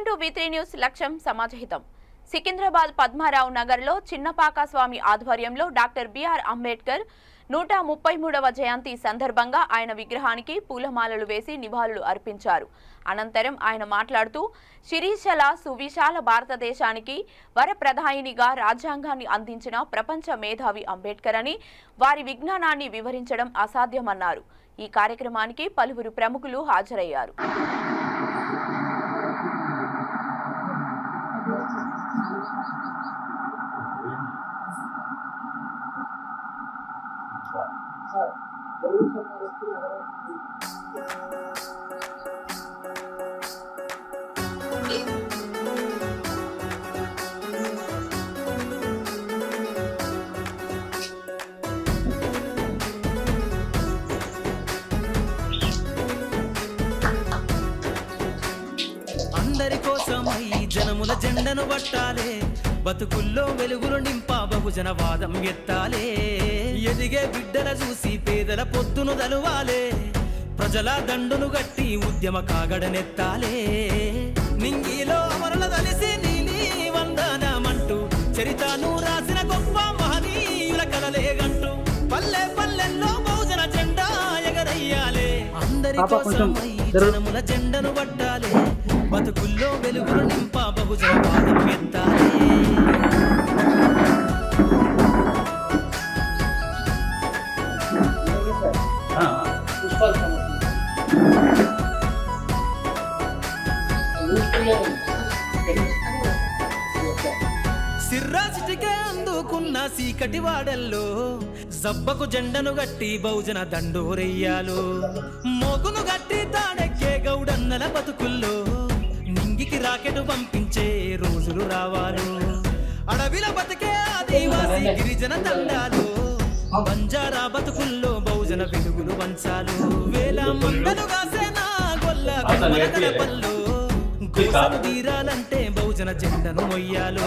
Welcome to V3 news. లక్ష్యం సమాజహితం. సికింద్రాబాద్ పద్మారావు నగర్లో చిన్నపాక స్వామి ఆధ్వర్యంలో డాక్టర్ బిఆర్ అంబేద్కర్ 133వ జయంతి సందర్భంగా ఆయన విగ్రహానికి పూలమాలలు వేసి నివాళులు అర్పించారు. అనంతరం ఆయన మాట్లాడుతూ శిరీషల సువిశాల భారతదేశానికి వరప్రధాయినిగా రాజ్యాంగాన్ని అందించిన ప్రపంచ మేధావి అంబేద్కర్ అని, వారి విజ్ఞానాన్ని వివరించడం అసాధ్యమన్నారు. ఈ కార్యక్రమానికి పలువురు ప్రముఖులు హాజరయ్యారు. అందరి కోసమై జనముల జెండను పట్టాలే, బతుకుల్లో వెలుగులు నింపా బహుజన వాదం ఎత్తాలే. ఎదిగే బిడ్డల చూసి పేదల పొద్దును దలువాలే, ప్రజల దండును గట్టి ఉద్యమ కాగడనెత్తాలే. నింగిలో అమరుల కలిసి నీలి వందనమంటూ చరితను రాసిన గొప్ప మహనీయుల కలలేగంటూ పల్లె పల్లెల్లో బహుజన జెండా ఎగరయ్యాలే. అందరి కోసమై జనముల జెండను పట్టాలే, బతుకుల్లో వెలుగులు నింపా బహుజన వాదం ఎత్తాలే. సిర్రాసిటికే అందుకున్న సీకటి వాడల్లో జబ్బకు జెండను గట్టి బహుజన దండోరెయ్యాలు. మోగును గట్టి తాడెక్కే గౌడన్నల బతుకుల్లో నింగికి రాకెట్ పంపించే రోజులు రావాలు. అడవిల బతికే ఆదివాసి గిరిజన తండాలు, బంజారా బతుకుల్లో బహుజన వెలుగులు వంచాలు. వేల మందలు కాసేనా గొల్ల పల్లో గోసలు తీరాలంటే బహుజన జెండను మొయ్యాలు.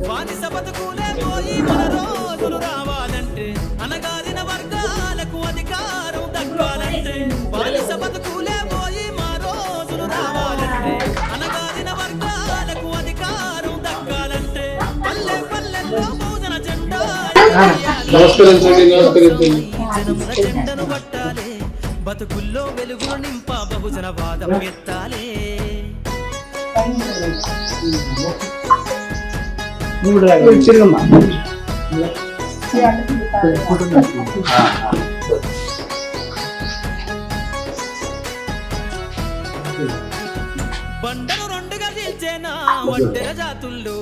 బానిస బతుకులే పోయి మన రోజులు రావాలంటే, అనగారిన వర్గాలకు అధికారం దక్కాలంటే. బానిస బతుకులే పోయి మా రోజులు రావాలంటే, అనగారిన వర్గాలకు అధికారం దక్కాలంటే. పల్లె పల్లెల్లో బహుజన జెండా జనముల జెండను పట్టాలే, బతుకుల్లో వెలుగులు నింపా బహుజన వాదం ఎత్తాలే. బండను రెండుగా చీల్చేనా వడ్డెర జాతుల్లో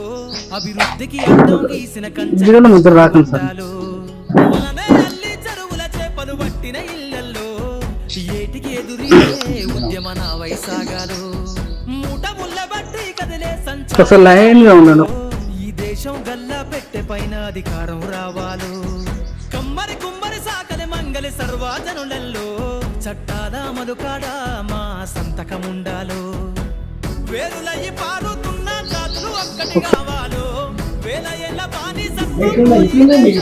అభివృద్ధికి అడ్డం గీసిన కంచెలు, అల్లి చెరువుల చేపలు పట్టిన ఇళ్లల్లో ఏటికి ఎదురీ ఉద్యమ నా వైసాగాలు. మూట ముళ్ళ బట్టి కదిలే సంచారం, ఈ దేశం గల్లా పెట్టె పైన అధికారం రావాలు. కమ్మరి కుమ్మరి సాకలి మంగలి సర్వాజనులలో చట్టాల అమలుకాడ మా సంతకముండాలు. వేరులయ్యి పారుతున్న జాతులు ఒక్కటి కావాలు, వేల ఏళ్ళ బాని వేరులయ్యి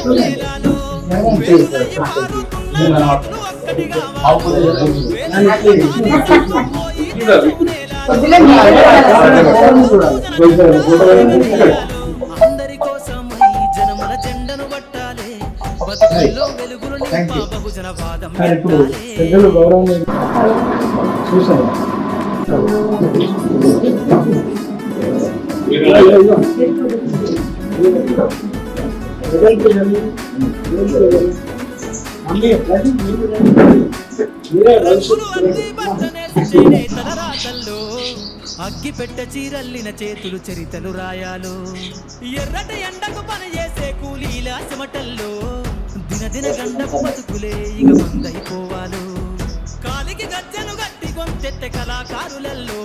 పారుతున్న జాతులు ఒక్కటి కావాలు. అందరి కోసమై జనముల జెండను పట్టాలే, బతుకుల్లో వెలుగులు నింపా బహుజన వాదం ఎత్తాలే. అగ్గి పెట్ట చీరల్లిన చేతులు చరితలు రాయాలు. ఎర్రటి ఎండకు పని చేసే కూలీల చెమటల్లో దినదిన గండపు బతుకులే ఇక మందైపోవాలు. కాలికి గజ్జను గట్టి గొంతెత్తె కళాకారులలో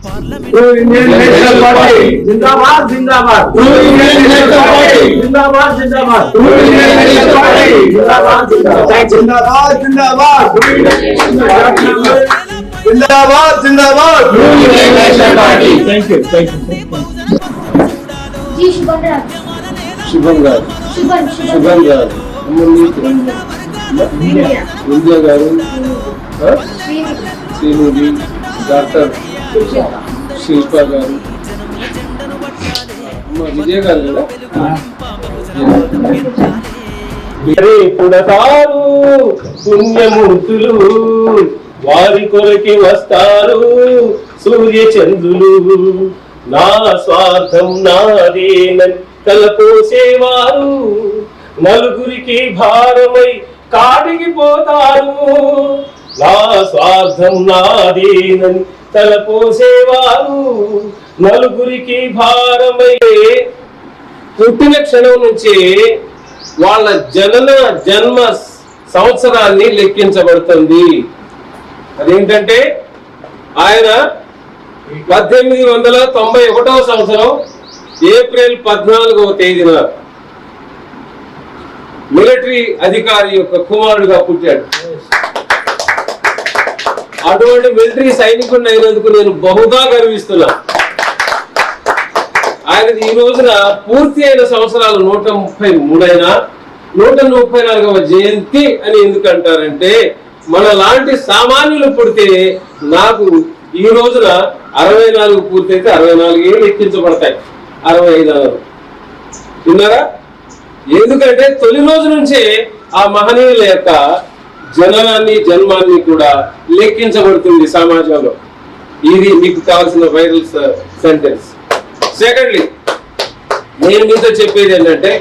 పార్లమెంట్ జిందాబాద్ జిందాబాద్ జిందాబాద్ జిందాబాద్ జిందాబాద్ జిందాబాద్ జిందాబాద్. శుభం గారు ఇండియా గారు శ్రీనిధి డాక్టర్ శిల్ప గారు, విజయ గారు కదా. పుడతారు పుణ్యమూర్తులు, వారి కొరకి వస్తారు సూర్య చంద్రులు. నా స్వార్థం నాదేనని తలపోసేవారు నలుగురికి భారమై కాటికి పోతారు. నా స్వార్థం నాదేనని తలపోసేవారు నలుగురికి భారమై. పుట్టిన క్షణం నుంచి వాళ్ళ జన్మ సంవత్సరాన్ని లెక్కించబడుతుంది. అదేంటంటే ఆయన 1891వ సంవత్సరం ఏప్రిల్ 14వ తేదీన మిలిటరీ అధికారి యొక్క కుమారుడుగా పుట్టాడు. అటువంటి మిలిటరీ సైనికుడిని అయినందుకు నేను బహుగా గర్విస్తున్నా. ఆయన ఈ రోజున పూర్తి అయిన సంవత్సరాలు 133 అయినా 134వ జయంతి అని ఎందుకు అంటారంటే, మన లాంటి సామాన్యులు పుడితే నాకు ఈ రోజున 64 పూర్తయితే 64 ఏళ్ళు ఎక్కించబడతాయి, 65 విన్నారా? ఎందుకంటే తొలి రోజు నుంచే ఆ మహనీయుల యొక్క జననాన్ని జన్మాన్ని కూడా లెక్కించబడుతుంది సమాజంలో. ఇది మీకు కావాల్సిన వైరల్ సెంటెన్స్. సెకండ్లీ, నేను మీతో చెప్పేది ఏంటంటే,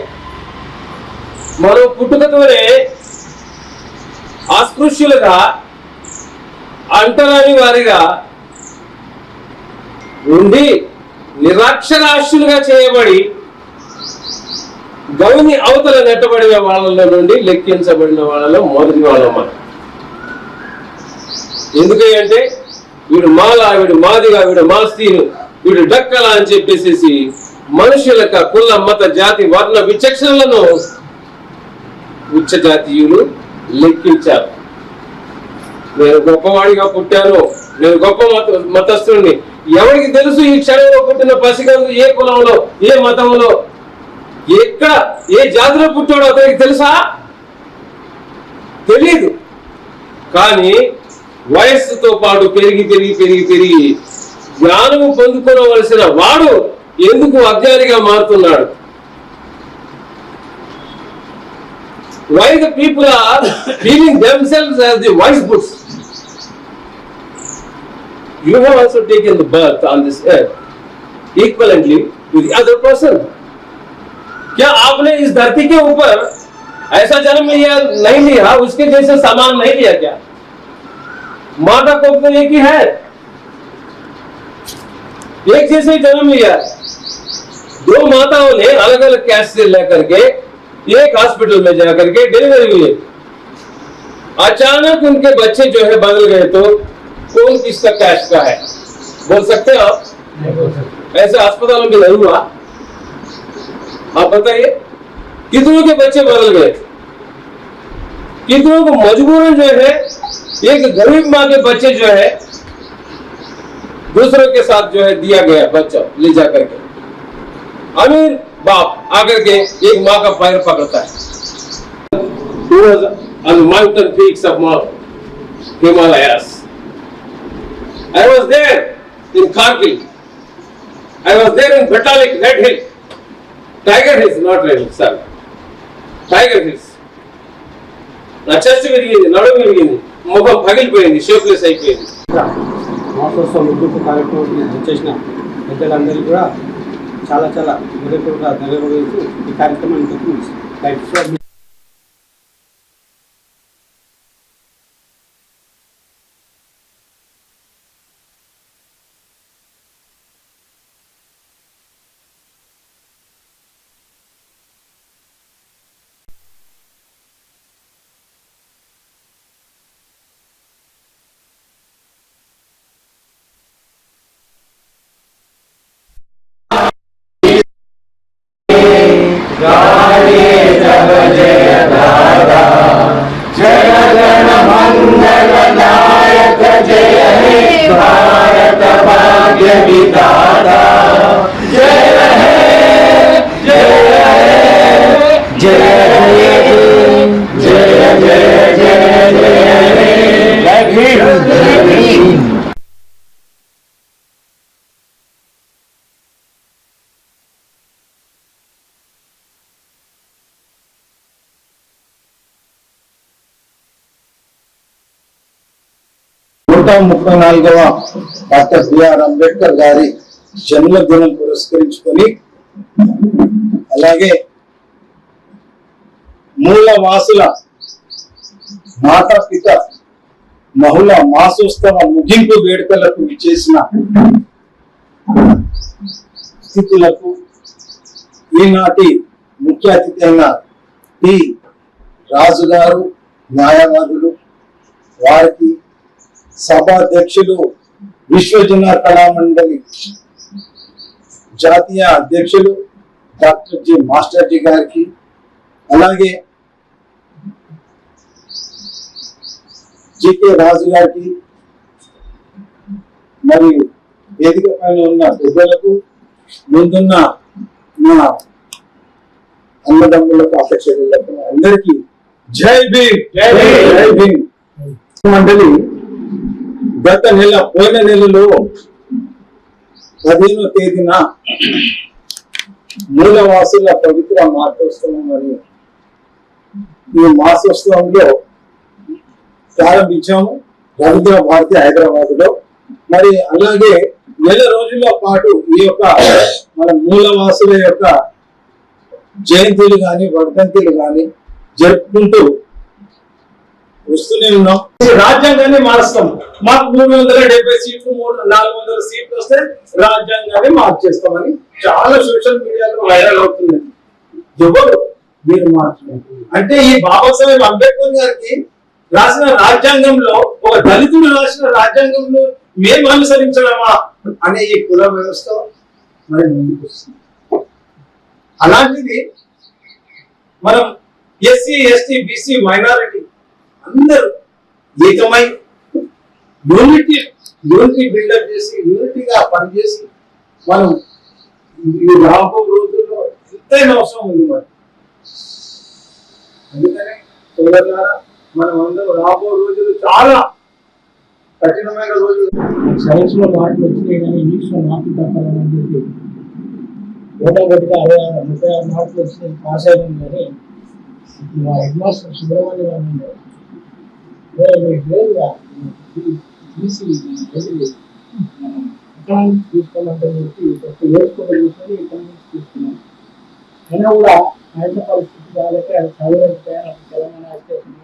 మనం పుట్టుకతోనే అస్పృశ్యులుగా అంటరాని వారిగా ఉండి నిరక్షరాస్యులుగా చేయబడి గౌని అవతల నెట్టబడిన వాళ్ళలో నుండి లెక్కించబడిన వాళ్ళలో మొదటి వాళ్ళం మనం. ఎందుకంటే వీడు మాల, వీడు మాదిగా, వీడు మాస్తీను, వీడు డక్కల అని చెప్పేసి మనుషుల కుల మత జాతి వర్ణ విచక్షణలను ఉచ్చ జాతీయులు లెక్కించారు. నేను గొప్పవాడిగా పుట్టాను, నేను గొప్ప మతస్థుడిని. ఎవరికి తెలుసు ఈ క్షణంలో పుట్టిన పసిగందు ఏ కులంలో, ఏ మతంలో, ఎక్కడ, ఏ జాతిలో పుట్టాడో అతనికి తెలుసా? తెలీదు. కానీ వయస్సుతో పాటు పెరిగి పెరిగి పెరిగి పెరిగి జ్ఞానము పొందుకోవలసిన వాడు ఎందుకు అజ్ఞానిగా మారుతున్నాడు? Why the people are feeling themselves as the wise books? You have also taken the birth on this earth equivalently with the other person. क्या आपने इस धरती के ऊपर ऐसा जन्म लिया नहीं लिया, उसके जैसे सामान नहीं लिया क्या? माँ का कोख तो एक ही है, एक जैसे जन्म लिया. दो माताओं ने अलग अलग कैस्ट से लेकर के एक हॉस्पिटल में जाकर के डिलीवरी हुई. अचानक उनके बच्चे जो है बदल गए तो कौन किसका कैस्ट का है बोल सकते हो आप? नहीं बोल सकते. ऐसे अस्पतालों में नहीं हुआ. आप बताइए कितनों के बच्चे बदल गए, कितनों को मजबूरन जो है एक गरीब माँ के बच्चे जो है दूसरों के साथ जो है दिया गया बच्चा ले जा करके. अमीर बाप आकर के एक माँ का पैर पकड़ता है. He was on the mountain peaks of Mount Himalayas. I was there in Kargil. I was there in Batalik, Red Hill. Tiger Hills, not Red Hill, sorry. Tiger Hills. నా చెస్ట్ విరిగింది, నడుము విరిగింది, ముఖం పగిలిపోయింది, షేప్లెస్ అయిపోయింది. మహోత్సవం ముగింపు కార్యక్రమం చేసిన పెద్దలందరికీ కూడా చాలా చాలా హృదయపూర్వక ధన్యవాదాలు. ఈ కార్యక్రమానికి 134వ డాక్టర్ బిఆర్ అంబేద్కర్ గారి జన్మదినం పురస్కరించుకొని అలాగే మూలవాసుల మాతాపిత మహుళ మాసోత్సవ ముగింపు వేడుకలకు విచ్చేసిన స్థితులకు ఈనాటి ముఖ్య అతిథి అయిన టి రాజు గారు న్యాయవాదులు, వారికి సభాధ్యక్షులు, విశ్వజన కళామండలి జాతీయ అధ్యక్షులు డాక్టర్ జి మాస్టర్ జీ గారికి, అలాగే జికే రాజు గారికి, మరియు వేదిక పైన ఉన్న పెద్దలకు, ముందున్న నా అన్నదమ్ములకు, అపక్షలకు అందరికీ జై భీమ్, జై భీమ్. మండలి గత పోయిన నెలలో 15వ తేదీన మూలవాసుల పవిత్ర మాసోత్సవం అని ఈ మాసోత్సవంలో ప్రారంభించాము రవీంద్ర భారతి హైదరాబాద్ లో. మరి అలాగే నెల రోజుల పాటు ఈ యొక్క మన మూలవాసుల యొక్క జయంతులు గాని వర్ధంతులు గాని జరుపుకుంటూ వస్తూనే ఉన్నాం. రాజ్యాంగాన్ని మారుస్తాం. మాకు 370 సీట్లు 400 సీట్లు వస్తే రాజ్యాంగాన్ని మార్చేస్తామని చాలా సోషల్ మీడియాలో వైరల్ అవుతుంది. ఎవరు మీరు మార్చలేదు అంటే ఈ బాబాసాహెబ్ అంబేద్కర్ గారికి రాసిన రాజ్యాంగంలో ఒక దళితుడు రాసిన రాజ్యాంగంలో మేము అనుసరించడమా అనే ఈ కుల వ్యవస్థ మరి ముందుకు వస్తుంది. అలాంటిది మనం ఎస్సీ ఎస్టీ బీసీ మైనారిటీ అందరూ ఏకమై యూనిటీ బిల్డప్ చేసి యూనిటీగా పనిచేసి మనం ఈ రాబో రోజుల్లో ఎంతైనా అవసరం ఉంది మరి. అందుకనే సోదరులారా, మనం అందరం రాబో రోజులు చాలా కఠినమైన రోజులు. సైన్స్ లో మార్కులు వచ్చినాయి కానీ ఇంగ్లీష్ లో మార్కులు తప్పాలని చెప్పి ఓటోగట్టిగా 36 మార్కులు వచ్చినాయి, పాస్ అయినాం. కానీ మా హెడ్ మాస్టర్ సుబ్రహ్మణ్యం గారు ఎకనామిక్స్ తీసుకోవాలంటే చెప్పి నేర్చుకుంటూ చూసుకొని ఎకనామిక్స్ తీసుకున్నాం. అయినా కూడా ఆయన పరిస్థితి కాలేక చదవలేకపోయాను. తెలంగాణ వచ్చేసింది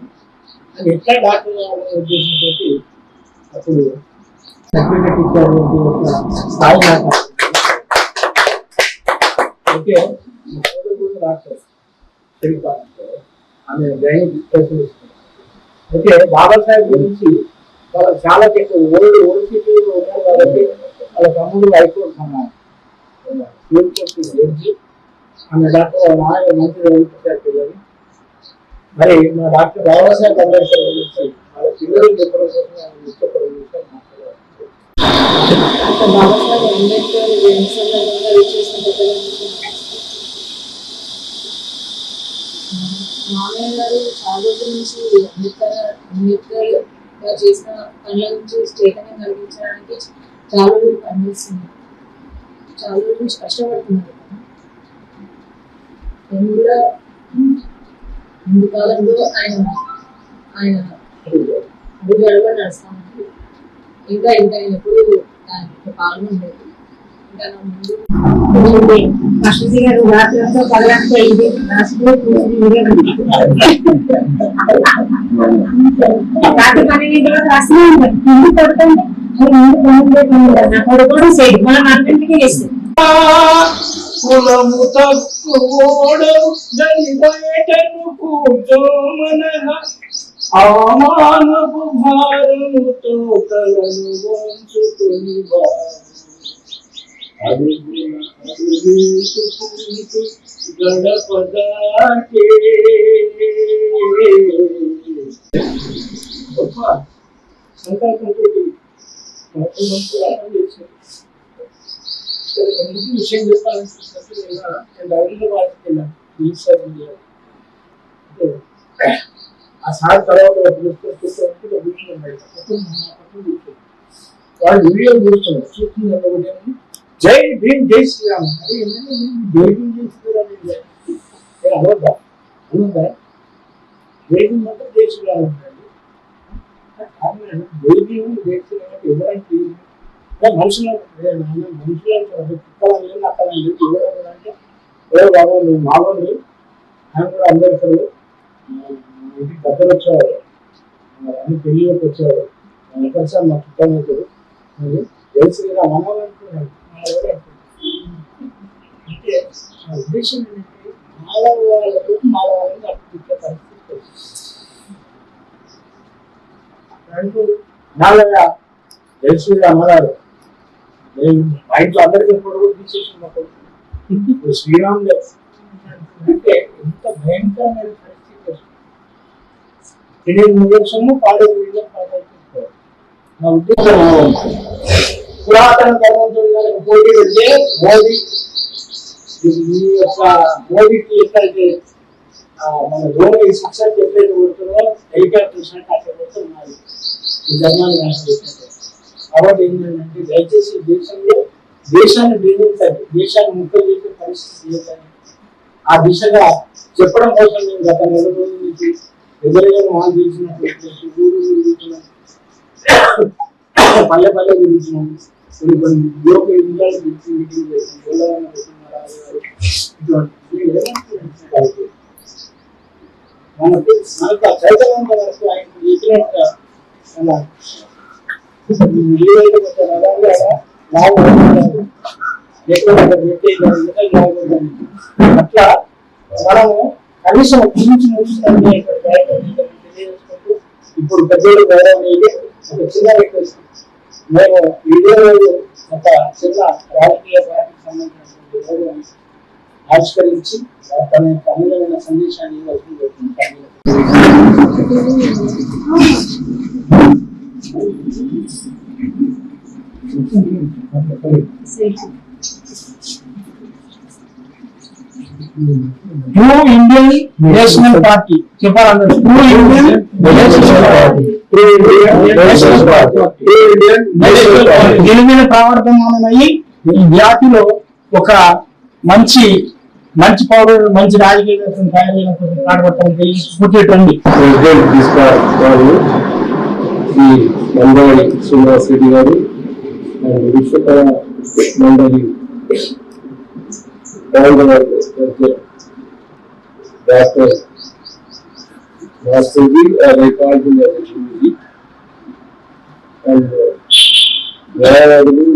అది ఎట్లా డాక్టర్ కావాలనే ఉద్దేశంతో అప్పుడు సర్టిఫికెట్ ఇచ్చారు స్థాయి మాట. అయితే డాక్టర్ ఆమె గైనిక్ స్పెషలిస్ట్. అయితే బాబాసాహెబ్ గురించి వాళ్ళకి చాలా ఓల్డ్ సిటీలో ఉన్నారు కాబట్టి వాళ్ళ తమ్ముడు హైకోర్టు మన సుప్రీంకోర్టు జడ్జి, ఆమె డాక్టర్ వాళ్ళ ఆయన మంత్రి రవిప్రసాద్ పిల్లలు. మరి మా డాక్టర్ బాబాసాహెబ్ అంబేద్కర్ గురించి వాళ్ళ పిల్లలు చెప్పడం కోసం ఆయన ఇష్టపడే విషయం మాట్లాడారు. బాబాసాహెబ్ అంబేద్కర్ సందర్భంగా విచ్చేసిన మామయ్య గారు చాలా రోజుల నుంచి అంబేద్కర్ చేసిన పనుల నుంచి చైతన్యం కలిగించడానికి చాలా రోజులు పనిచేస్తున్నారు, చాలా రోజుల నుంచి కష్టపడుతున్నారు. నేను కూడా ముందు కాలంలో ఆయన అడుగు అడుగు నడుస్తాను. ఇంకా ఎప్పుడు పాల్గొనలేదు. కృష్ణజీ గారు రాత్రితో పదలంటే ఇది రాత్రి 12 రాసిన ముందు కొడుతుంటే కొడుకోవడం చేయదు, మనం అన్నింటికీ చేస్తుంది. కులము తక్కువోడు బయటను కూర్చోమన అవమానపు భారముతో తలను వంచుకొని గడపదాకే గొప్ప సంకల్పంతో విషయం చెప్పాలనిపిస్తున్నట్టు నేను డైరీలో వాటికి వెళ్ళాను. ఆ సార్ తర్వాత వాడు వీడియో చూస్తున్నారు. చూస్తున్నారు జై భీమ్ జై శ్రీరామ్. అది ఏంటంటే జై భీమ్ జై శ్రీరామ్ అవ్వద్దా? అవునుందా? జై భీమ్ అంటే జై శ్రీరామ్ ఉంటుంది. మనుషులు కుక్కలని అక్కలని ఎవరంటే ఎవరు బాగోదు బాగోదు ఆయన కూడా అందరికీ ఇంటికి దగ్గర వచ్చేవారు, అన్ని పెళ్ళిలోకి వచ్చేవారు. ఎక్కడిసారి మా చుట్టాలు అవుతారు తెలిసిగా మనవాలంటున్నారు. అంటే ఆ ఉద్దేశం ఏంటంటే మానవాళ్ళకు మానవాళ్ళని అప్పించే పరిస్థితి నాలుగా తెలిసి అమ్మగారు మా ఇంట్లో అందరికీ కూడా తీసేసినప్పుడు శ్రీరాములు అంటే ఎంత భయంకరమైన పరిస్థితి తెలియని నివేశము పాడేది పాడైపోతారు. నా ఉద్దేశం పురాతన ధర్మంతో పోటీ పెడితే మోదీ ఈ యొక్క మోదీకి ఎక్కడైతే మన ధోని శిక్షకు ఎప్పుడైతే కొడుతుందో హెలికాప్టర్స్ అంటే అక్కడ కొడుతున్నారు ఈ ధర్మాన్ని నాశనం. కాబట్టి ఏంటంటే దయచేసి దేశాన్ని బెదిరించాలి, దేశాన్ని ముక్కలు చేసే పరిస్థితి లేదని ఆ దిశగా చెప్పడం కోసం నేను గత 4 రోజుల నుంచి ఎదురుగా మాకు తెలిసినట్టు ఊరు తిరుగుతున్నాం, పల్లె తిరుగుతున్నాం, కొన్ని యువక ఇండియాలు మీటింగ్ చేస్తాం. మనకు చైతన్యంత వరకు ఆయన చెప్పినట్టుగా అట్లా మనము కనీసం తెలియజేసుకుంటూ ఇప్పుడు పెద్దలు గౌరవనీయులు ఒక చిన్న రిక్వెస్ట్, మేము ఇదే రోజు ఒక చిన్న రాజకీయ పార్టీకి సంబంధించినటువంటి గౌరవాన్ని ఆవిష్కరించి తన అమూల్యమైన సందేశాన్ని ఇవ్వాల్సింది. ట్రూ ఇండియన్ నేషనల్ పార్టీ చెప్పాలన్నారు. ట్రూ ఇండియన్ తెలివిన ప్రవర్తమానమయ్యి ఈ జాతిలో ఒక మంచి పౌరుడు మంచి రాజకీయ పాటుపడతానికి పుట్టేటండి శ్రీ మండలి శ్రీనివాస్ రెడ్డి గారు విశ్వకళ మండలి డాక్టర్ మాస్టర్జీ అండ్ న్యాయవాదులు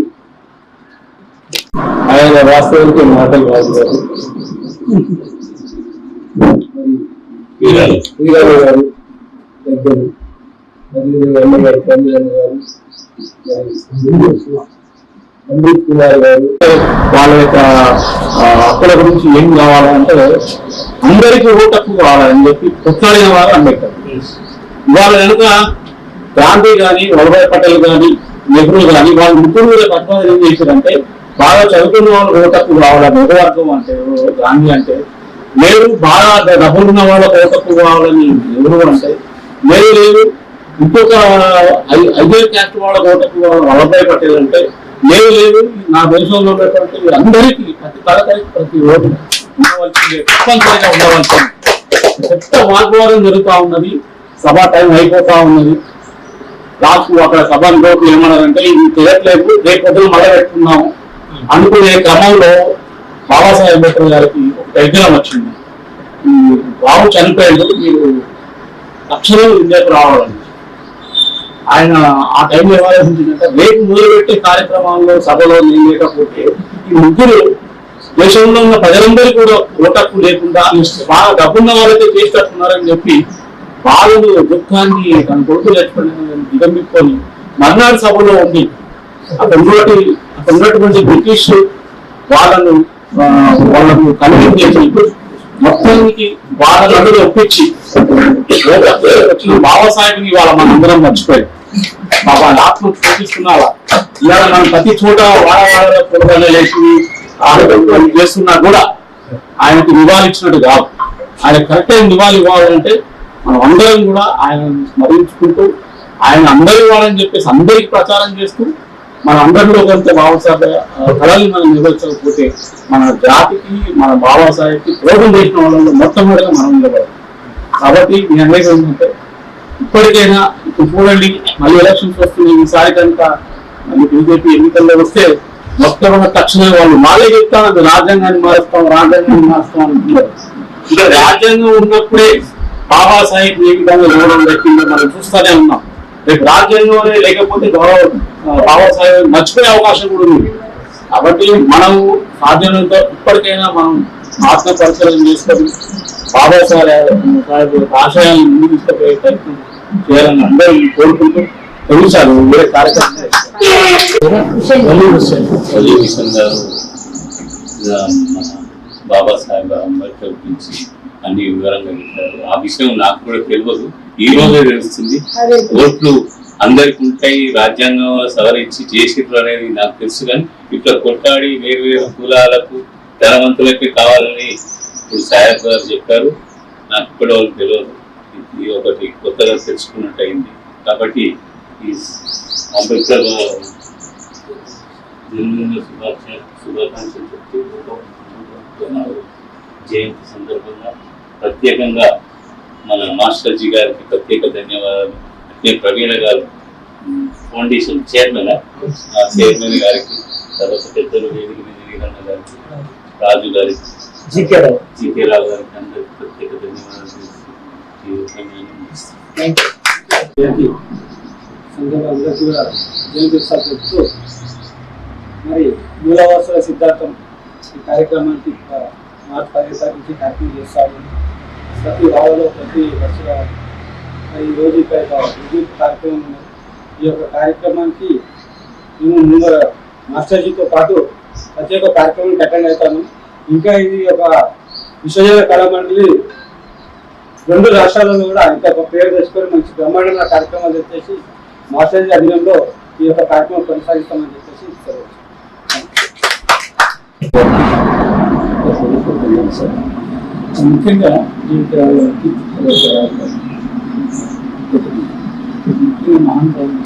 ఆయన వాస్తవానికి మాటలు రాజుగారు వీరాలు గారు పెద్దలు మరియు అమ్మగారు పంజాబ్ గారు అమృత్ కుమార్ గారు వాళ్ళ యొక్క హక్కుల గురించి ఏం కావాలంటే అందరికీ ఓటు హక్కు కావాలని చెప్పి కొట్లాడిన వారు అంబేద్కర్. ఇవాళ కనుక గాంధీ కానీ వల్లభాయ్ పటేల్ కానీ నెహ్రూ కానీ వాళ్ళు ముగ్గురు మీద పట్టుబడి ఏం చేశారంటే బాగా చదువుకున్న వాళ్ళు ఓటు హక్కు కావాలని వర్గం అంటే గాంధీ అంటే, లేదు బాగా డబ్బులున్న వాళ్ళకు ఓటు హక్కు కావాలని నెహ్రూ అంటే, లేదు ఇంకొక 5వ క్యాస్ట్ వాళ్ళకు ఓటు హక్కు కావాలని వల్లభాయ్ పటేల్ అంటే, లేదు నా దేశంలో ఉన్నటువంటి అందరికీ ప్రతి తరగతికి ప్రతి ఓటు ఉండవలసిందే, తప్పనిసరిగా ఉండవలసింది. పెద్ద వాగ్వాదం జరుగుతూ ఉన్నది, సభా టైం అయిపోతా ఉన్నది. లాస్ట్ అక్కడ సభ నోట్లు ఏమన్నారంటే ఇది చేయట్లేదు, రేపు పొద్దున మళ్ళీ పెట్టుకున్నాము అనుకునే క్రమంలో బాబాసాహెబ్ అంబేద్కర్ గారికి ఒక టెలిగ్రామ్ వచ్చింది. బాబు చనిపోయాడు, మీరు తక్షణం ఇండియాకు రావాలని. ఆయన ఆ టైంలో ఏమాలోచించిందంటే రేపు మొదలుపెట్టే కార్యక్రమాల్లో సభలో నేను లేకపోతే ఈ ముగ్గురు దేశంలో ఉన్న ప్రజలందరికీ కూడా ఓటక్కు లేకుండా బాగా డబ్బున్న వాళ్ళైతే చేసేటట్టున్నారని చెప్పి బాధను దుఃఖాన్ని తన కొడుకు చచ్చిపోయిన దిగమిక్కొని మర్నాడు సభలో ఉండి అక్కడ ఉన్నటువంటి బ్రిటిష్ వాళ్ళకు కన్విన్స్ చేసి మొత్తానికి వాళ్ళందరూ ఒప్పించి బాబాసాహెబ్ని వాళ్ళ మనందరం మర్చిపోయి వాళ్ళ ఆత్మ చూపిస్తున్నారా ఇలా మనం ప్రతి చోట వాడవాడ పొలగానే లేచి చేస్తున్నా కూడా ఆయనకి నివాళి ఇచ్చినట్టు కాదు. ఆయన కరెక్ట్ అయిన నివాళి ఇవ్వాలంటే మనం అందరం కూడా ఆయన స్మరించుకుంటూ ఆయన అందరి ఇవ్వాలని చెప్పేసి అందరికి ప్రచారం చేస్తూ మన అందరిలో కొంత బాబాసాహెబ్ కళల్ని మనం నిర్వహించకపోతే మన జాతికి మన బాబాసాహెబ్కి ద్రోహం చేసిన వాళ్ళలో మొట్టమొదటిగా మనం నిలబడాలి. కాబట్టి మీ అందరికీ ఏంటంటే ఇప్పటికైనా ఇప్పుడు చూడండి మళ్ళీ ఎలక్షన్స్ వస్తున్నాయి, ఈసారి కనుక మళ్ళీ బీజేపీ ఎన్నికల్లో వస్తే మొత్తం తక్షణమే వాళ్ళు వాళ్ళే చెప్తాను రాజ్యాంగాన్ని మారుస్తాం అంటున్నారు. ఇంకా రాజ్యాంగం ఉన్నప్పుడే బాబాసాహెబ్ ఏ విధంగా గౌరవం దక్కిందో మనం చూస్తూనే ఉన్నాం. రేపు రాజ్యాంగంలోనే లేకపోతే బాబాసాహెబ్ మర్చిపోయే అవకాశం కూడా ఉంది. కాబట్టి మనం సాధ్యమైనంత ఇప్పటికైనా మనం ఆత్మ పరిశీలన చేసుకొని బాబాసాహెబ్ ఆశయాలను ముందుకు తీసుకుపోయే ప్రయత్నం చేయాలని అందరూ కోరుకుంటూ తెలుసారు వేరే కార్యక్రమం బాబాసాహెబ్ అంబేద్కర్ గురించి అన్ని వివరంగా చెప్పారు. ఆ విషయం నాకు కూడా తెలియదు, ఈ రోజే తెలుస్తుంది. ఓట్లు అందరికి ఉంటాయి, రాజ్యాంగంలో సవరించి చేసిట్లు అనేది నాకు తెలుసు. కానీ ఇట్లా కొట్టాడి వేరు వేరు కులాలకు ధనవంతులకి కావాలని ఇప్పుడు సాహెబ్ గారు చెప్పారు. నాకు ఇప్పటి వరకు తెలియదు, ఇది ఒకటి కొత్తగా తెలుసుకున్నట్టు అయింది. కాబట్టి ఈ అంబేద్కర్ శుభాకాంక్షలు చెప్తూ జయంతి సందర్భంగా ప్రత్యేకంగా మన మాస్టర్జీ గారికి ప్రత్యేక ధన్యవాదాలు. అట్లే ప్రవీణ గారు ఫౌండేషన్ చైర్మన్ గారికి, తర్వాత పెద్దలు వేదిక వీరన్న గారికి, రాజు గారికి, జీకే రావు గారికి అందరికి ప్రత్యేక ధన్యవాదాలు. సంఘాలందరూ కూడా జయంతి చెప్తూ మరి మూలవాసుల సిద్ధాంతం ఈ కార్యక్రమానికి మార్చి 10 తారీఖు నుంచి కార్యక్రమం చేస్తాము. ప్రతి వాడలో ప్రతి వర్ష ఈరోజు ఇక్కడ విద్యుత్ కార్యక్రమం ఉన్నది. ఈ యొక్క కార్యక్రమానికి మేము ముందర మాస్టర్జీతో పాటు ప్రత్యేక కార్యక్రమానికి అటెండ్ అవుతాను. ఇంకా ఇది ఒక విశ్వజన కళా మండలి 2 రాష్ట్రాలలో కూడా ఇంకా ఒక పేరు తెచ్చుకొని మంచి బ్రహ్మాండమైన కార్యక్రమాలు తెచ్చేసి మాస్టర్జీ అధీనంలో ఈ యొక్క కార్యక్రమం కొనసాగిస్తామని చెప్పేసి ముఖ్యంగా మహానుభావులు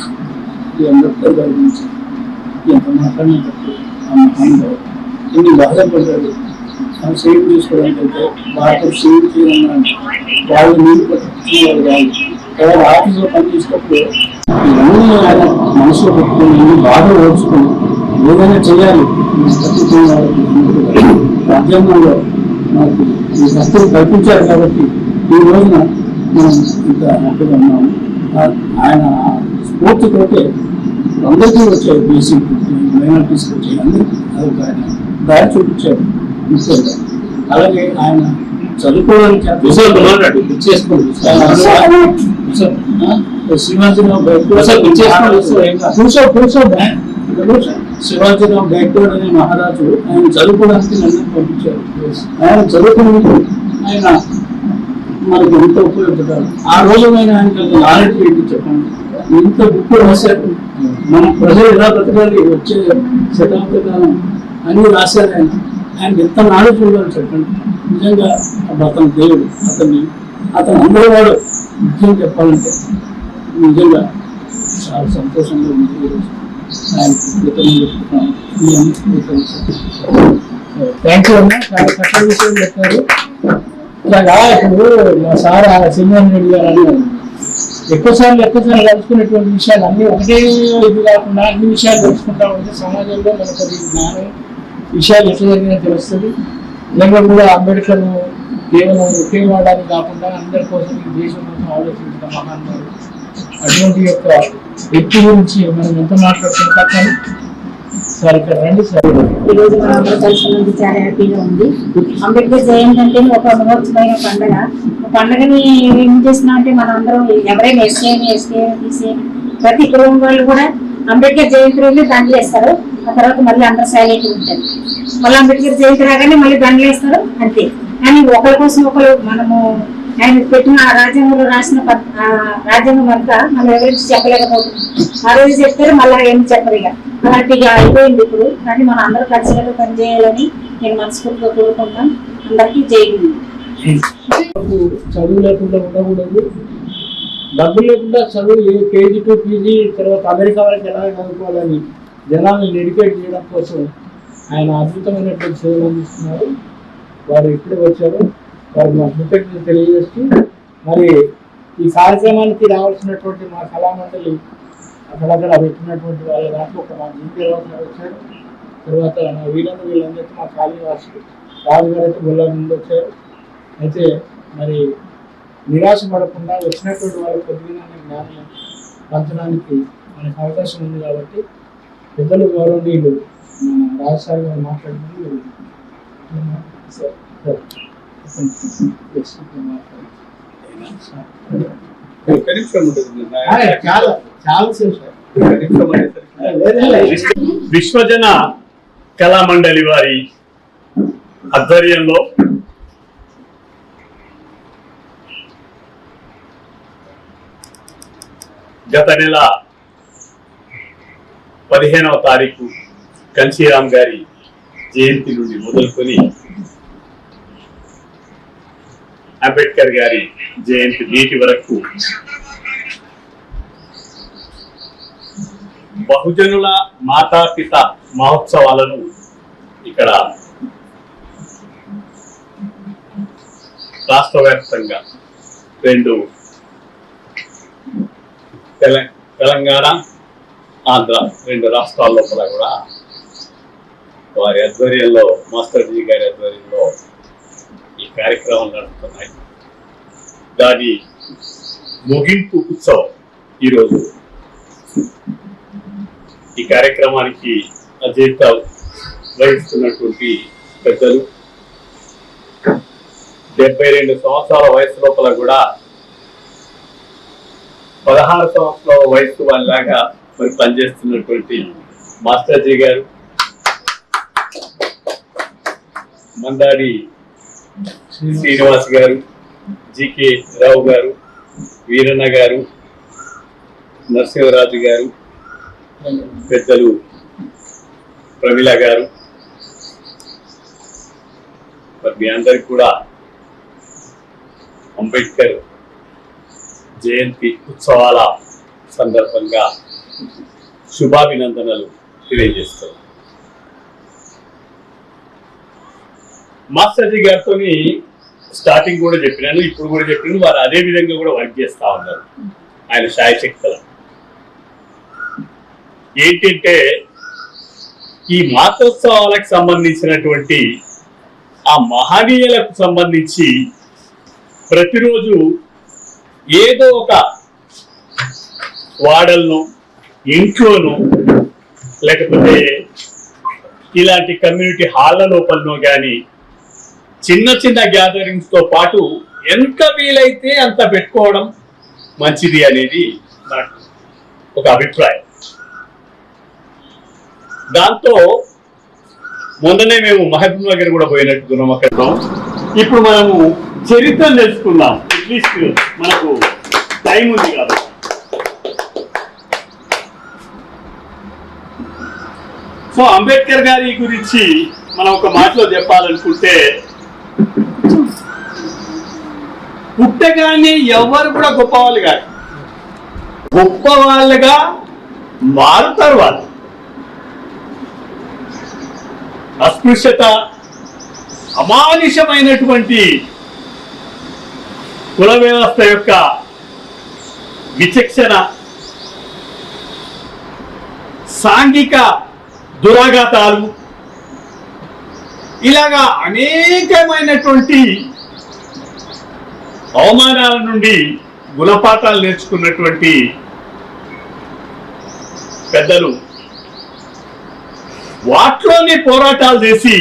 ఈ అంబేద్కర్ గారి గురించి ఎంత మాట్లాడినప్పుడు ఆ మహానుభావులు ఎన్ని బాధపడ్డాడు. సేవ్ చేసుకోవడానికి అయితే భారత సేవ్ చేయాలని వాళ్ళు నీళ్ళు పట్టించుకునేవాళ్ళు కాదు. ఎవరు ఆఫీస్లో పనిచేసినప్పుడు ఇవన్నీ ఆయన మనసులో పెట్టుకుని ఎన్ని బాధ ఓడ్చుకొని ఏదైనా చేయాలి రాజ్యాంగంలో మనకు ఈ హక్కులు కల్పించారు. కాబట్టి ఈ రోజున మనం ఇంత హ్యాపీగా ఉన్నాము. ఆయన స్ఫూర్తితోటే అందరికీ వచ్చాయి, బీసీ మైనారిటీస్కి వచ్చాయి, అందరికీ అదొక ఆయన దారి చూపించారు ముఖ్యంగా. అలాగే ఆయన చదువుకోవడానికి చేసుకోండి శివాజీరావు శివాజీరావు గైక్వాడ్ అనే మహారాజు ఆయన చదువుకోవడానికి లండన్ పంపించారు. ఆయన చదువుకునేందుకు ఆయన మనకు ఎంత ఉపయోగపడాలి. ఆ రోజుమైన ఆయనకి నాలెడ్జ్ ఏంటి చెప్పండి. ఇంత బుక్ రాశారు, మన ప్రజలు ఎలా బ్రతకాలి, వచ్చే శతాబ్ద కాలం అన్ని రాశారు. ఆయనకి ఎంత నాలెడ్జ్ ఉండాలి చెప్పండి. నిజంగా అతను దేవుడు, అతను అందరూ వాడు. ముఖ్యం చెప్పాలంటే నిజంగా చాలా సంతోషంగా ఉంది. థ్యాంక్ యూ అన్న, చాలా చక్కటి విషయం చెప్పారు. ఇలాగా ఇప్పుడు మా సార్ సింగన్ రెడ్డి గారు ఎక్కువసార్లు కలుసుకునేటువంటి విషయాలు అన్నీ ఒకటే ఇది కాకుండా అన్ని విషయాలు తెలుసుకుంటా ఉంటే సమాజంలో మనకు అది జ్ఞానం విషయాలు ఎట్లా జరిగినా తెలుస్తుంది. నిజంగా కూడా అంబేద్కర్ కేవలం ఒకే వాడడానికి కాకుండా అందరి కోసం ఈ దేశం కోసం ఆలోచించిన మహానుభావుడు. అటువంటి యొక్క వ్యక్తి గురించి మనం ఎంత మాట్లాడుకుంటాం. సార్ ఇక్కడ రండి సార్. ఈరోజు మనం అందరూ కలిసినందుకు చాలా హ్యాపీగా ఉంది. అంబేద్కర్ జయంతి అంటే ఒక మహోత్సవమైన పండుగ. పండుగని ఏం చేస్తున్నా అంటే మనం అందరం ఎవరైనా ఎస్కే తీసే ప్రతి కుటుంబం వాళ్ళు కూడా అంబేద్కర్ జయంతి రోజు దండలు వేస్తారు. ఆ తర్వాత మళ్ళీ అందరూ సైలెంట్ ఉంటారు. మళ్ళీ అంబేద్కర్ జయంతి రాగానే మళ్ళీ దండలు వేస్తారు అంతే. కానీ ఒకరి కోసం ఒకరు మనము ఆయన పెట్టిన ఆ రాజ్యాంగంలో రాసిన రాజ్యాంగం అంతా మనం ఎవరికి చెప్పలేకపోతున్నాం. ఆ రోజు చెప్తారు, మళ్ళీ ఏం చెప్పరు. ఇక అలాంటిగా అయిపోయింది ఇప్పుడు. కానీ మనం అందరూ కలిసిగా పనిచేయాలని నేను మనస్ఫూర్తిగా కోరుకుంటాను. అందరికీ జై హింద్. చదువు లేకుండా ఉండకూడదు, డబ్బులు లేకుండా చదువు కేజీ టు పీజీ తర్వాత అమెరికా వరకు ఎలా చదువుకోవాలని జనాలను ఎడ్యుకేట్ చేయడం కోసం ఆయన అద్భుతమైనటువంటి సేవలు అందిస్తున్నారు. వారు ఇప్పుడే వచ్చారు, వారు మా కృతజ్ఞతలు తెలియజేస్తూ మరి ఈ కార్యక్రమానికి రావాల్సినటువంటి మా కళామండలి అక్కడక్కడ పెట్టినటువంటి వాళ్ళ దాంట్లో ఒక మా జీపీరావు గారు వచ్చారు, తర్వాత మా వీళ్ళందరికీ మా కాళీవాసులు రాజు గారు అయితే గుళ్ళ ముందు వచ్చారు. అయితే మరి నిరాశ పడకుండా వచ్చినటువంటి వాళ్ళ కొద్దిగా జ్ఞానం పంచడానికి మనకు అవకాశం ఉంది కాబట్టి పెద్దలు గౌరవనీయులు మన రాజసారి గారు మాట్లాడుతుంది. విశ్వజన కళామండలి వారి ఆధ్వర్యంలో గత నెల 15వ తారీఖు కన్సీరామ్ గారి జయంతి నుండి మొదలుకొని అంబేద్కర్ గారి జయంతి నేటి వరకు బహుజనుల మాతాపిత మహోత్సవాలను ఇక్కడ రాష్ట్ర వ్యాప్తంగా తెలంగాణ ఆంధ్ర 2 రాష్ట్రాల లోపల కూడా వారి ఆధ్వర్యంలో మాస్టర్జీ గారి ఆధ్వర్యంలో ఈ కార్యక్రమం నడుస్తున్నాయి. దాని ముగింపు ఉత్సవం ఈరోజు. ఈ కార్యక్రమానికి అధ్యక్షత వహిస్తున్నటువంటి పెద్దలు 72 సంవత్సరాల వయసు లోపల కూడా 16 సంవత్సరాల వయసు వాళ్ళలాగా మరి పనిచేస్తున్నటువంటి మాస్టర్జీ గారు, మందాడి శ్రీనివాస్ గారు, జికే రావు గారు, వీరన్న గారు, నరసింహరాజు గారు, పెద్దలు ప్రమిళ గారు, మరి మీ అందరికి కూడా అంబేద్కర్ జయంతి ఉత్సవాల సందర్భంగా శుభాభినందనలు తెలియజేస్తారు. మాస్టర్జీ గారితో స్టార్టింగ్ కూడా చెప్పినాను, ఇప్పుడు కూడా చెప్పినాను. వారు అదే విధంగా కూడా వర్క్ చేస్తా ఉన్నారు ఆయన శాయశక్తుల. ఏంటంటే ఈ మాతోత్సవాలకు సంబంధించినటువంటి ఆ మహనీయులకు సంబంధించి ప్రతిరోజు ఏదో ఒక వాడలను, ఇంట్లోనూ, లేకపోతే ఇలాంటి కమ్యూనిటీ హాళ్ళ లోపలనో కానీ చిన్న చిన్న గ్యాదరింగ్స్ తో పాటు ఎంత వీలైతే అంత పెట్టుకోవడం మంచిది అనేది నాకు ఒక అభిప్రాయం. దాంతో మొన్ననే మేము మహబూబ్ నగర్ కూడా పోయినట్టున్నాం. అక్కడ ఇప్పుడు మనము చరిత్ర తెలుసుకుందాం. అట్లీస్ట్ మనకు టైం ఉంది కాబట్టి. సో అంబేద్కర్ గారి గురించి మనం ఒక మాటలో చెప్పాలనుకుంటే, పుట్టగానే ఎవరు కూడా గొప్పవాళ్ళు కాదు, గొప్ప వాళ్ళుగా మారుతారు వాళ్ళు. అస్పృశ్యత, అమానుషమైనటువంటి కుల వ్యవస్థ యొక్క విచక్షణ, సాంఘిక దురాఘాతాలు, ఇలాగా అనేకమైనటువంటి అవమానాల నుండి గుణపాఠాలు నేర్చుకున్నటువంటి పెద్దలు వాటిలోనే పోరాటాలు చేసి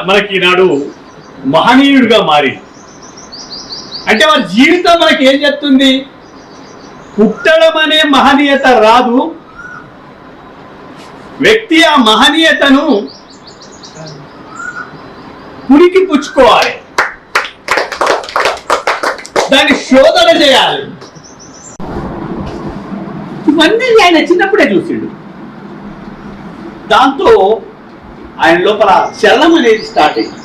మనకి ఈనాడు మహనీయుడిగా మారి. అంటే వారి జీవితం మనకి ఏం చెప్తుంది? పుట్టడం అనే మహనీయత రాదు, వ్యక్తి ఆ మహనీయతను పురికి పుచ్చుకోవాలి, దాన్ని శోధన చేయాలి. ఇవన్నీ ఆయన చిన్నప్పుడే చూసిండు. దాంతో ఆయన లోపల చలనం అనేది స్టార్ట్ అయింది.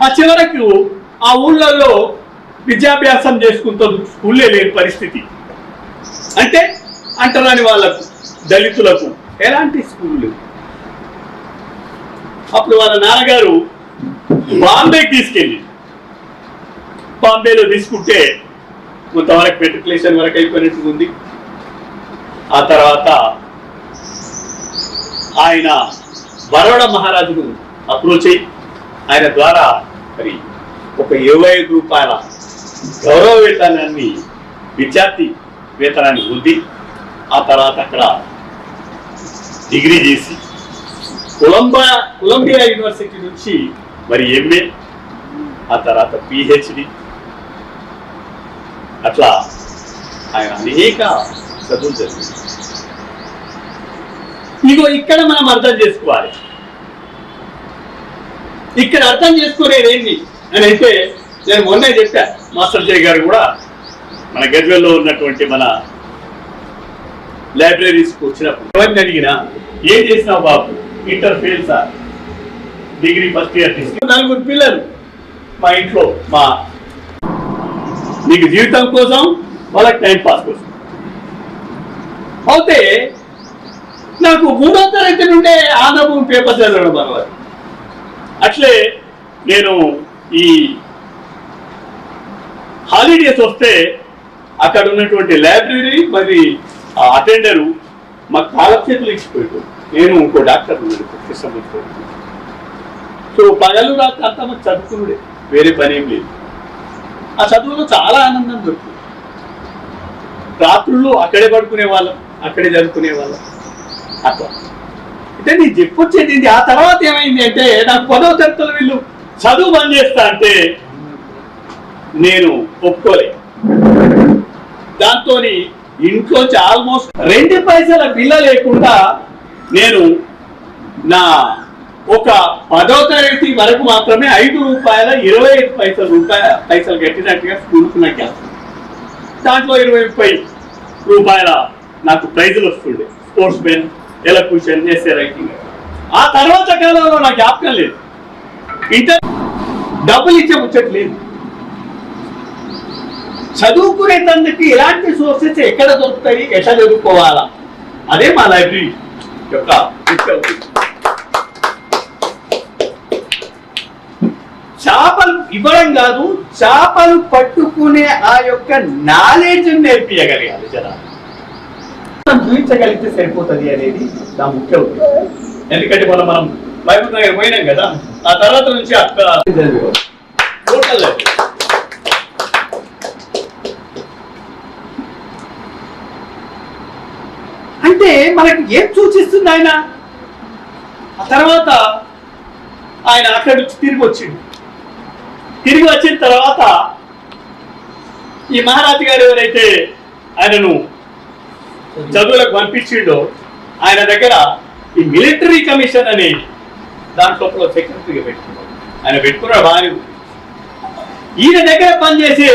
ఆ చివరకు ఆ ఊళ్ళల్లో విద్యాభ్యాసం చేసుకుంటూ స్కూల్లే లేని పరిస్థితి. అంటే అంటరాని వాళ్ళకు, దళితులకు ఎలాంటి స్కూళ్ళు. అప్పుడు వాళ్ళ నాన్నగారు బాంబేకి తీసుకెళ్ళి బాంబేలో తీసుకుంటే కొంతవరకు మెట్రికులేషన్ వరకు అయిపోయినట్టు ఉంది. ఆ తర్వాత ఆయన బరోడా మహారాజును అప్రోచ్ అయ్యి ఆయన ద్వారా మరి ఒక 25 రూపాయల గౌరవ వేతనాన్ని విద్యార్థి వేతనాన్ని పొంది ఆ తర్వాత అక్కడ డిగ్రీ చేసి కొలంబియా యూనివర్సిటీ నుంచి మరి ఎంఏ, ఆ తర్వాత పిహెచ్డి, అట్లా ఆయన అనేక చదువులు జరిగింది. ఇగో ఇక్కడ మనం అర్థం చేసుకోవాలి. ఇక్కడ అర్థం చేసుకునేది ఏంటి అని అయితే నేను మొన్నే చెప్పా, మాస్టర్ జయ్ గారు కూడా మన గజ్వేల్లో ఉన్నటువంటి మన లైబ్రరీస్కి వచ్చినప్పుడు ఎవరిని అడిగినా ఏం చేసినావు బాబు, inter fail sir, degree first year తీసుకుని 4 పిల్లలు మా ఇంట్లో, మా నీకు జీవితం కోసం వాళ్ళకి టైం పాస్ కోసం. అయితే నాకు 3వ తరగతి నుండే ఆంధ్రభూమి పేపర్ చదవడం అలవాటు. అట్లే నేను ఈ హాలిడేస్ వస్తే అక్కడ ఉన్నటువంటి లైబ్రరీ మరి అటెండరు మాకు కాలక్షేతులు ఇచ్చిపోయాడు. నేను ఇంకో డాక్టర్ ఉన్నాడు కృష్ణమూర్తి. సో పగలు రాత్రి అంతా మాకు చదువుకున్నాడే, వేరే పని ఏం లేదు. ఆ చదువులో చాలా ఆనందం దొరుకుతుంది. రాత్రుళ్ళు అక్కడే పడుకునే వాళ్ళం, అక్కడే చదువుకునే వాళ్ళం. అట్లా అంటే నేను చెప్పొచ్చేది. ఆ తర్వాత ఏమైంది అంటే నాకు 10వ తరగతిలో వీళ్ళు చదువు బంద్ చేస్తా అంటే నేను ఒప్పుకోలే. దాంతో ఇంట్లో ఆల్మోస్ట్ 2 పైసల బిల్ల లేకుండా నేను నా ఒక 10వ తరగతి వరకు మాత్రమే 5 రూపాయల 25 పైసలు కట్టినట్టుగా స్కూల్కి నాకు వెళ్తాను. దాంట్లో 20 రూపాయల నాకు ప్రైజులు వస్తుండే, sportsmen, elocution, essay writing. ఆ తర్వాత కాలంలో నాకు జ్ఞాపకం లేదు, ఇంటర్ డబ్బులు ఇచ్చే ముచ్చట్లేదు. చదువుకునే తందుకు ఎలాంటి సోర్సెస్ ఎక్కడ దొరుకుతాయి, ఎట్లా చదువుకోవాలా, అదే మా లైబ్రరీ యొక్క ముఖ్య ఉద్దేశం. చేపలు ఇవ్వడం కాదు, చేపలు పట్టుకునే ఆ యొక్క నాలెడ్జ్ నేర్పించగలగాలి జనాలు. చూపించగలిగితే సరిపోతుంది అనేది నా ముఖ్య ఉద్దేశం. ఎందుకంటే మనం మహబూబ్ నగర్ పోయినాం కదా, ఆ తర్వాత నుంచి అక్కడ టోటల్ అంటే మనకి ఏం సూచిస్తుంది ఆయన. ఆ తర్వాత ఆయన అక్కడి నుంచి తిరిగి వచ్చిన తర్వాత ఈ మహారాజు గారు ఎవరైతే ఆయనను చదువులకు పంపించిండో ఆయన దగ్గర ఈ మిలిటరీ కమిషన్ అనే దాంట్లో సెక్రటరీగా పెట్టుకున్నాడు. ఆయన పెట్టుకున్నాడు బాగా. ఈయన దగ్గర పనిచేసే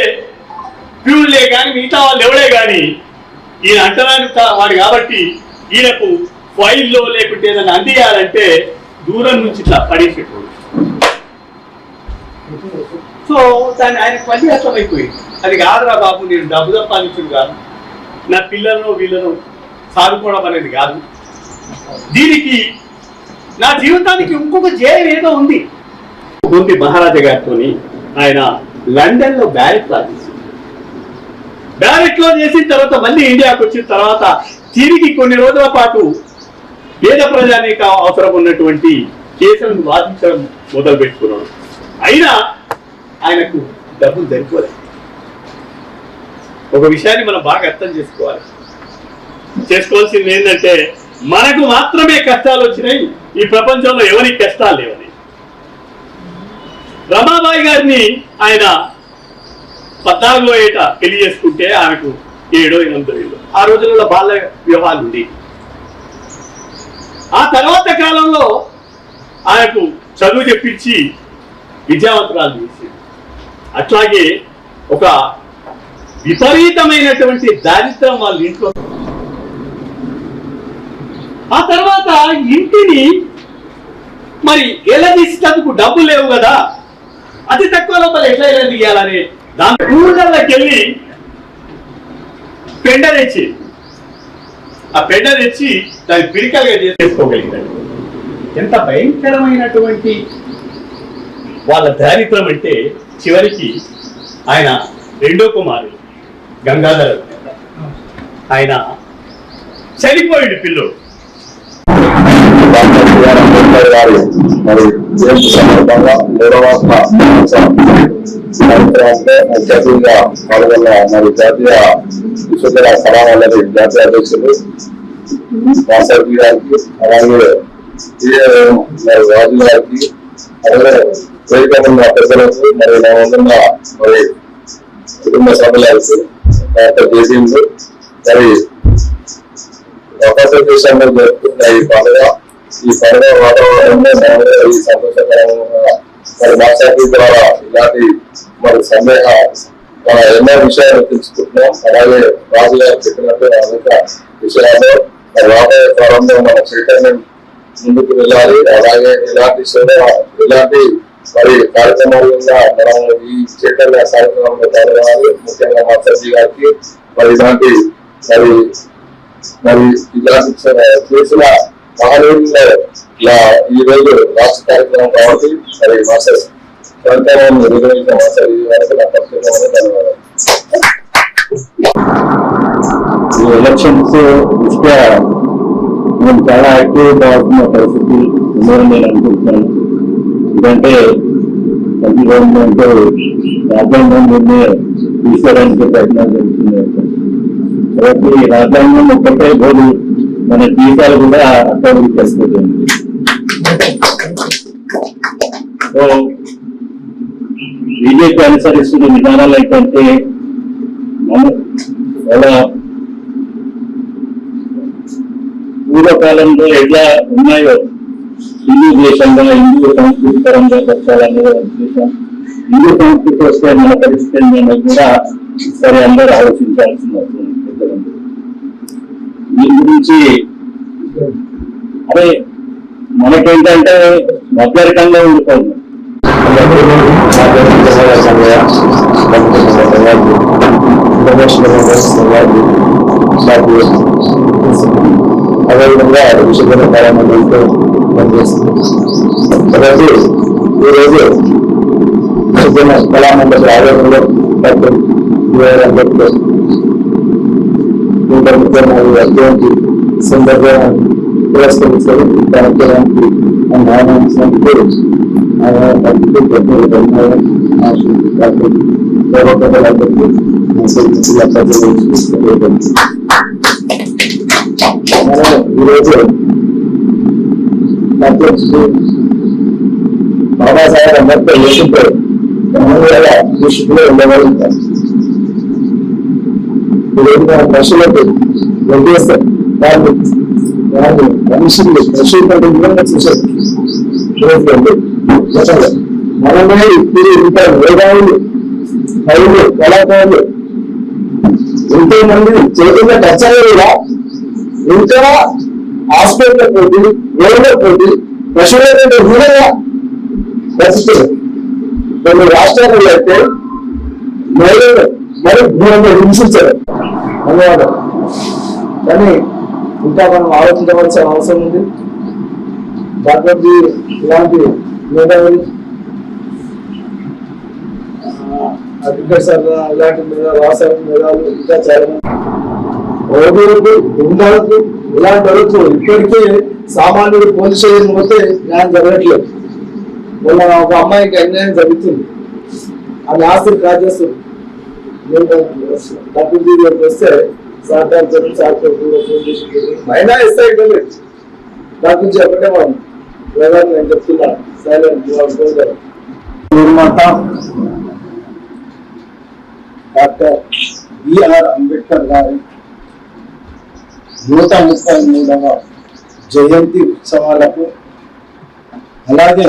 ప్యూన్లే కానీ మిగతా వాళ్ళు ఎవడే కానీ ఈయన అంటరానికి వాడు కాబట్టి ఈయనకు ఫైల్లో లేకుంటే ఏదైనా అందియాలంటే దూరం నుంచి ఇట్లా పడేసేటోడు. సో దాన్ని ఆయనకు పని అర్థమైపోయింది. అది కాదురా బాబు, నేను డబ్బు సంపాదించుడు కాదు, నా పిల్లలను వీళ్ళను సాదుకోవడం అనేది కాదు, దీనికి నా జీవితానికి ఇంకొక జయం ఏదో ఉంది. మహారాజా గారితో ఆయన లండన్ లో బ్యారెట్ లో చేసిన తర్వాత మళ్ళీ ఇండియాకు వచ్చిన తర్వాత తిరిగి కొన్ని రోజుల పాటు పేద ప్రజానికి అవసరం ఉన్నటువంటి కేసులను వాదించడం మొదలు పెట్టుకున్నాడు. అయినా ఆయనకు డబ్బులు సరిపోలేదు. ఒక విషయాన్ని మనం బాగా అర్థం చేసుకోవాల్సింది ఏంటంటే మనకు మాత్రమే కష్టాలు వచ్చినాయి, ఈ ప్రపంచంలో ఎవరికి కష్టాలు లేవని. రమాబాయి గారిని ఆయన 14వ ఏట పెళ్లి చేసుకుంటే ఆమెకు 7 8 ఏళ్ళు. ఆ రోజులలో బాల్య వివాహాలు ఉంది. ఆ తర్వాత కాలంలో ఆయనకు చదువు చెప్పించి విద్యావంతురాలు చేసింది. అట్లాగే ఒక విపరీతమైనటువంటి దారిద్ర్యం వాళ్ళ ఇంట్లో. ఆ తర్వాత ఇంటిని మరి ఎలా తీసేందుకు డబ్బు లేవు కదా, అతి తక్కువ లోపల ఎట్లా తీయాలని దాని ఊళ్ళకి వెళ్ళి పెండ తెచ్చి దాన్ని పిడికలుగా చేసుకోగలిగాడు. ఎంత భయంకరమైనటువంటి వాళ్ళ దారిద్ర్యం అంటే చివరికి ఆయన రెండో కుమారుడు గంగాధర ఆయన చనిపోయింది పిల్లోడు. అంబేద్కర్ గారి మరి జయంతి సందర్భంగా 3వ ముఖ్య అతిథిగా పాల్గొన్న మరి జాతీయ విశ్వవిద్యాలయ కళామండలి జాతీయ అధ్యక్షులు వాసవి గారికి, అలాగే రాజు గారికి, అలాగే వేదిక ఉన్న పెద్దలకు, మరి నా ముందున్న మరి కుటుంబ సభ్యులకు, డాక్టర్ జేసీలు, మరి అవకాశం దేశంలో జరుగుతున్న ఈ పండుగ వాతావరణంలో ఈ సంతోషకరంగా మరి మాట్లాడి ద్వారా ఇలాంటి మరి సందేహ ఎన్నో విషయాలు తెలుసుకుంటున్నాం. అలాగే రాజు గారు చెప్పినట్టు అనేక విషయాల్లో రాబోయే కాలంలో మన చైతన్యం ముందుకు వెళ్ళాలి. అలాగే ఇలాంటి మరి కార్యక్రమాల మనం ఈ చైతన్య కార్యక్రమంలో పాల్గొనాలి. ముఖ్యంగా మాస్టర్జీ గారికి మరి ఇలాంటి చేసిన మహనీయుల్లో ఈ రోజు రాష్ట్ర కార్యక్రమం కాబట్టి మరి మాస్టర్ కార్యక్రమం నిర్వహించిన మాస్టర్ గారికి నా ప్రత్యేకమైన ధన్యవాదాలు. ఈ ఎలక్షన్స్ దృష్ట్యా నేను చాలా యాక్టివ్ కావాల్సిన పరిస్థితి ఉందని నేను అనుకుంటున్నాను. ఎందుకంటే సెంట్రల్ గవర్నమెంట్ రాజ్యాంగం తీసుకోవడానికి ప్రయత్నాలు జరుగుతున్నాయి. కాబట్టి రాజ్యాంగం ఒక్కటే పోదు, మన జీవితాలు కూడా అభివృద్ధి చేస్తుంది. సో బీజేపీ అనుసరిస్తున్న విధానాలు ఏంటంటే చాలా పూర్వకాలంలో ఎలా ఉన్నాయో హిందూ దేశంగా హిందూ సంస్కృతి పరంగా పెట్టాలనే ఉద్దేశం. హిందూ సంస్కృతి వస్తే మన పరిస్థితి కూడా సరే అందరూ ఆలోచించాల్సిన దీని గురించి. అదే మనకేంటంటే మధ్యరికంగా ఉండిపోయింది. అదేవిధంగా విషయ కార్యక్రమంతో పనిచేస్తుంది. కాబట్టి ఈరోజు విషయ కళామండలి ఆధ్వర్యంలో డాక్టర్ బిఆర్ అంబేద్కర్ అటువంటి సందర్భంగా పురస్కరించారు. కార్యక్రమానికి ఆహ్వానించినందుకు ఈరోజు బాబాసాహెబ్ అంబేద్కర్ లేకుంటే దృష్టిలో ఉండగలుగుతారు. పశువులకు వడ్డేస్తారు, వాళ్ళు మనుషులు పశువుల కంటే విధంగా చూశారు. మనమే ఇప్పుడు ఇంకా వేదాలు కవులు కళాకారులు ఎంతో మంది చేతుల్లో టచ్చాయి కూడా ఇంకా హాస్పిటల్ పోటీ రోడ్ల పోటీ పశువుల కంటే విధంగా పరిస్థితులు కొన్ని రాష్ట్రాలలో అయితే మహిళలు మరి దూరంగా హింసించారు. ధన్యవాదాలు. కానీ ఇంకా మనం ఆలోచించవలసిన అవసరం ఉంది. డాక్టర్జీ ఇలాంటి మేధావులు, అడ్వకేట్ సార్ ఇలాంటి రాసాయన మేధావులు ఇంకా చాలా ఓదూరుకు బృందాలకు ఇలాంటి వరకు ఇప్పటికే సామాన్యుడు పోలీస్ స్టేషన్ పోతే న్యాయం జరగట్లేదు. మొన్న ఒక అమ్మాయికి అన్యాయం జరుగుతుంది, ఆమె ఆస్తిని కాజేస్తుంది. డాక్టర్జీ దగ్గరికి వస్తే అయినా ఇస్తాయి డాక్టర్జీ ఒకటే మనం వేదాన్ని నేను చెప్తున్నా సైలెంట్ నిర్మాత డాక్టర్ బిఆర్ అంబేద్కర్ గారి 133వ జయంతి ఉత్సవాలకు అలాగే